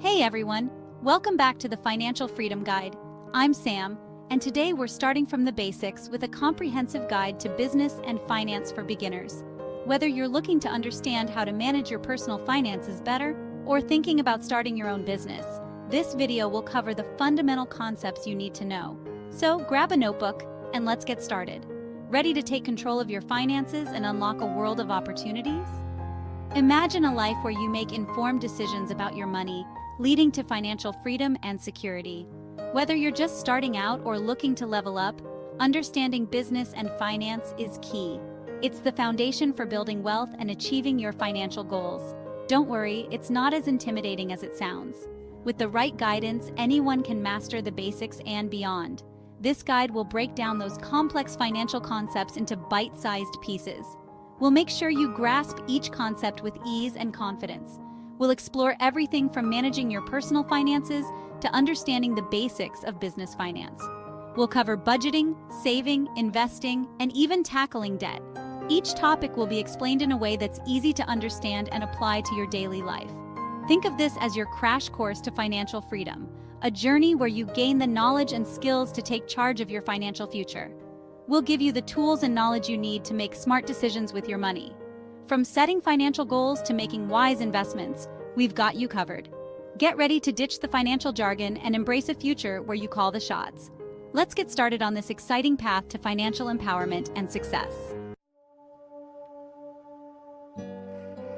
Hey everyone, welcome back to the Financial Freedom Guide. I'm Sam, and today we're starting from the basics with a comprehensive guide to business and finance for beginners. Whether you're looking to understand how to manage your personal finances better or thinking about starting your own business, this video will cover the fundamental concepts you need to know. So grab a notebook and let's get started. Ready to take control of your finances and unlock a world of opportunities? Imagine a life where you make informed decisions about your money, leading to financial freedom and security. Whether you're just starting out or looking to level up, understanding business and finance is key. It's the foundation for building wealth and achieving your financial goals. Don't worry, it's not as intimidating as it sounds. With the right guidance, anyone can master the basics and beyond. This guide will break down those complex financial concepts into bite-sized pieces. We'll make sure you grasp each concept with ease and confidence. We'll explore everything from managing your personal finances to understanding the basics of business finance. We'll cover budgeting, saving, investing, and even tackling debt. Each topic will be explained in a way that's easy to understand and apply to your daily life. Think of this as your crash course to financial freedom, a journey where you gain the knowledge and skills to take charge of your financial future. We'll give you the tools and knowledge you need to make smart decisions with your money. From setting financial goals to making wise investments, we've got you covered. Get ready to ditch the financial jargon and embrace a future where you call the shots. Let's get started on this exciting path to financial empowerment and success.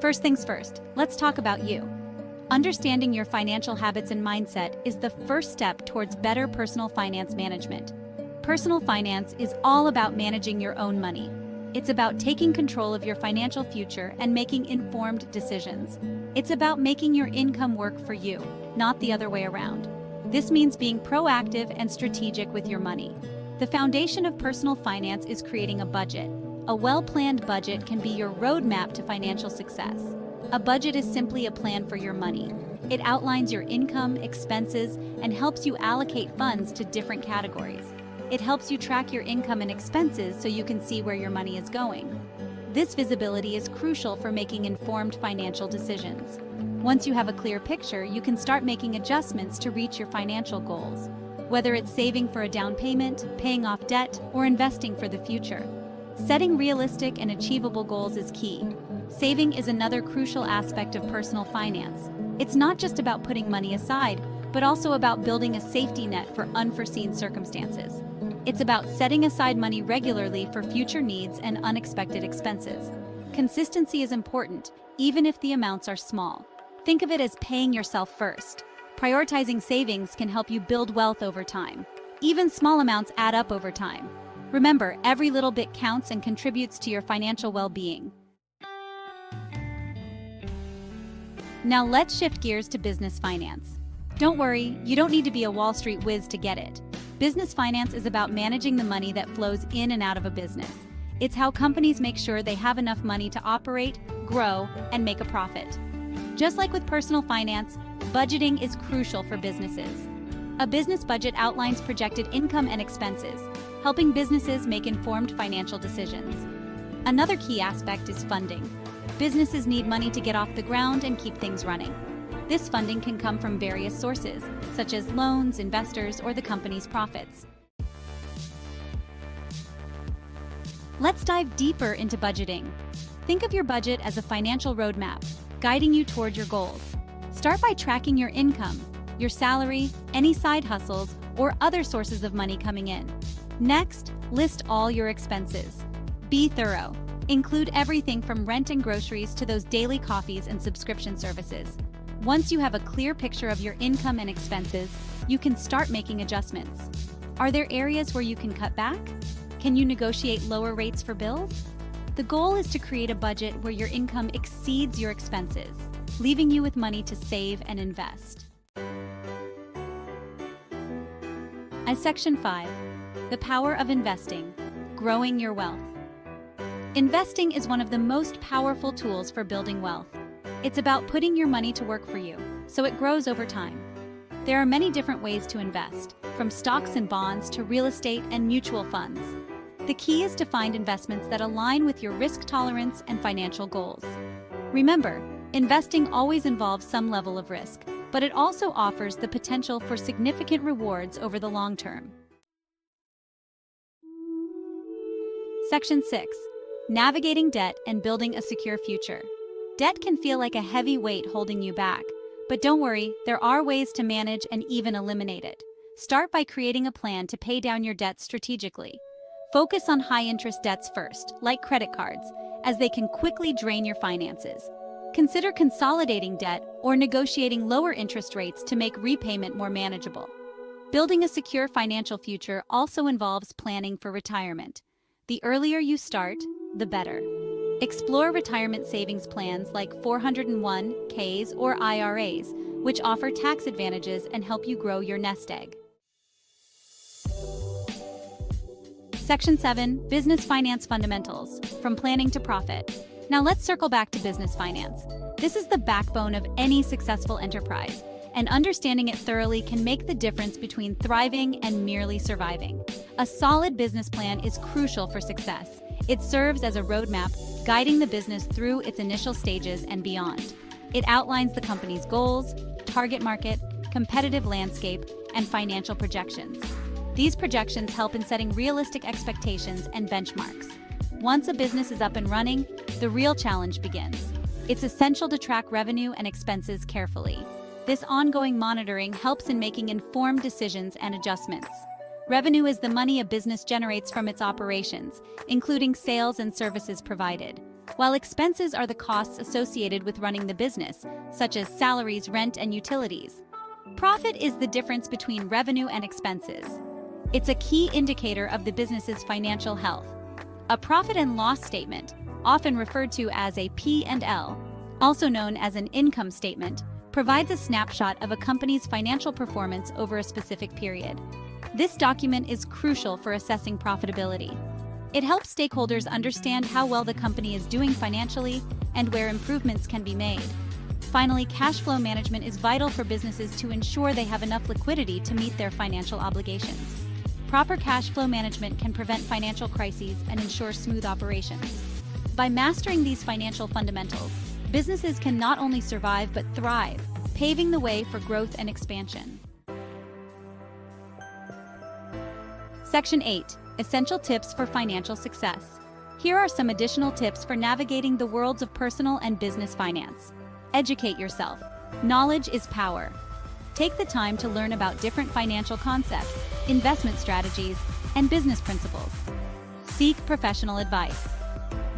First things first, let's talk about you. Understanding your financial habits and mindset is the first step towards better personal finance management. Personal finance is all about managing your own money. It's about taking control of your financial future and making informed decisions. It's about making your income work for you, not the other way around. This means being proactive and strategic with your money. The foundation of personal finance is creating a budget. A well-planned budget can be your roadmap to financial success. A budget is simply a plan for your money. It outlines your income, expenses, and helps you allocate funds to different categories. It helps you track your income and expenses so you can see where your money is going. This visibility is crucial for making informed financial decisions. Once you have a clear picture, you can start making adjustments to reach your financial goals, whether it's saving for a down payment, paying off debt, or investing for the future. Setting realistic and achievable goals is key. Saving is another crucial aspect of personal finance. It's not just about putting money aside, but also about building a safety net for unforeseen circumstances. It's about setting aside money regularly for future needs and unexpected expenses. Consistency is important, even if the amounts are small. Think of it as paying yourself first. Prioritizing savings can help you build wealth over time. Even small amounts add up over time. Remember, every little bit counts and contributes to your financial well-being. Now let's shift gears to business finance. Don't worry, you don't need to be a Wall Street whiz to get it. Business finance is about managing the money that flows in and out of a business. It's how companies make sure they have enough money to operate, grow, and make a profit. Just like with personal finance, budgeting is crucial for businesses. A business budget outlines projected income and expenses, helping businesses make informed financial decisions. Another key aspect is funding. Businesses need money to get off the ground and keep things running. This funding can come from various sources, such as loans, investors, or the company's profits. Let's dive deeper into budgeting. Think of your budget as a financial roadmap, guiding you toward your goals. Start by tracking your income, your salary, any side hustles, or other sources of money coming in. Next, list all your expenses. Be thorough. Include everything from rent and groceries to those daily coffees and subscription services. Once you have a clear picture of your income and expenses, you can start making adjustments. Are there areas where you can cut back? Can you negotiate lower rates for bills? The goal is to create a budget where your income exceeds your expenses, leaving you with money to save and invest. As Section 5, the power of investing, growing your wealth. Investing is one of the most powerful tools for building wealth. It's about putting your money to work for you, so it grows over time. There are many different ways to invest, from stocks and bonds to real estate and mutual funds. The key is to find investments that align with your risk tolerance and financial goals. Remember, investing always involves some level of risk, but it also offers the potential for significant rewards over the long term. Section 6. Navigating debt and building a secure future. Debt can feel like a heavy weight holding you back, but don't worry, there are ways to manage and even eliminate it. Start by creating a plan to pay down your debts strategically. Focus on high-interest debts first, like credit cards, as they can quickly drain your finances. Consider consolidating debt or negotiating lower interest rates to make repayment more manageable. Building a secure financial future also involves planning for retirement. The earlier you start, the better. Explore retirement savings plans like 401(k)s or IRAs, which offer tax advantages and help you grow your nest egg. Section 7. Business Finance Fundamentals, from planning to profit. Now let's circle back to business finance. This is the backbone of any successful enterprise, and understanding it thoroughly can make the difference between thriving and merely surviving. A solid business plan is crucial for success. It serves as a roadmap, guiding the business through its initial stages and beyond. It outlines the company's goals, target market, competitive landscape, and financial projections. These projections help in setting realistic expectations and benchmarks. Once a business is up and running, the real challenge begins. It's essential to track revenue and expenses carefully. This ongoing monitoring helps in making informed decisions and adjustments. Revenue is the money a business generates from its operations, including sales and services provided, while expenses are the costs associated with running the business, such as salaries, rent, and utilities. Profit is the difference between revenue and expenses. It's a key indicator of the business's financial health. A profit and loss statement, often referred to as a P&L, also known as an income statement, provides a snapshot of a company's financial performance over a specific period. This document is crucial for assessing profitability. It helps stakeholders understand how well the company is doing financially and where improvements can be made. Finally, cash flow management is vital for businesses to ensure they have enough liquidity to meet their financial obligations. Proper cash flow management can prevent financial crises and ensure smooth operations. By mastering these financial fundamentals, businesses can not only survive but thrive, paving the way for growth and expansion. Section 8. Essential tips for financial success. Here are some additional tips for navigating the worlds of personal and business finance. Educate yourself. Knowledge is power. Take the time to learn about different financial concepts, investment strategies, and business principles. Seek professional advice.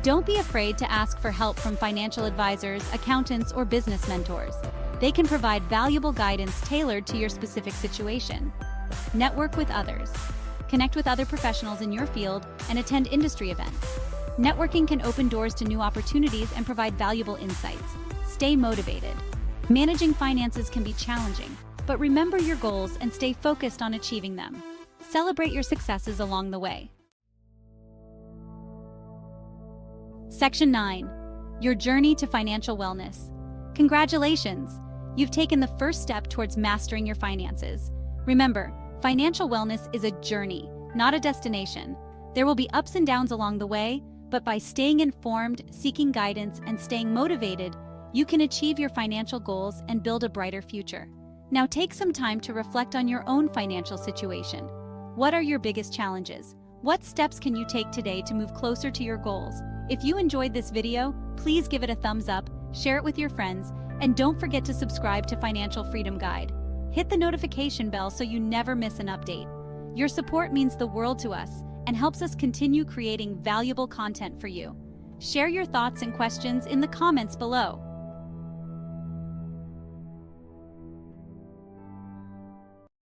Don't be afraid to ask for help from financial advisors, accountants, or business mentors. They can provide valuable guidance tailored to your specific situation. Network with others. Connect with other professionals in your field and attend industry events. Networking can open doors to new opportunities and provide valuable insights. Stay motivated. Managing finances can be challenging, but remember your goals and stay focused on achieving them. Celebrate your successes along the way. Section 9. Your journey to financial wellness. Congratulations! You've taken the first step towards mastering your finances. Remember, financial wellness is a journey, not a destination. There will be ups and downs along the way, but by staying informed, seeking guidance, and staying motivated, you can achieve your financial goals and build a brighter future. Now take some time to reflect on your own financial situation. What are your biggest challenges? What steps can you take today to move closer to your goals? If you enjoyed this video, please give it a thumbs up, share it with your friends, and don't forget to subscribe to Financial Freedom Guide. Hit the notification bell so you never miss an update. Your support means the world to us and helps us continue creating valuable content for you. Share your thoughts and questions in the comments below.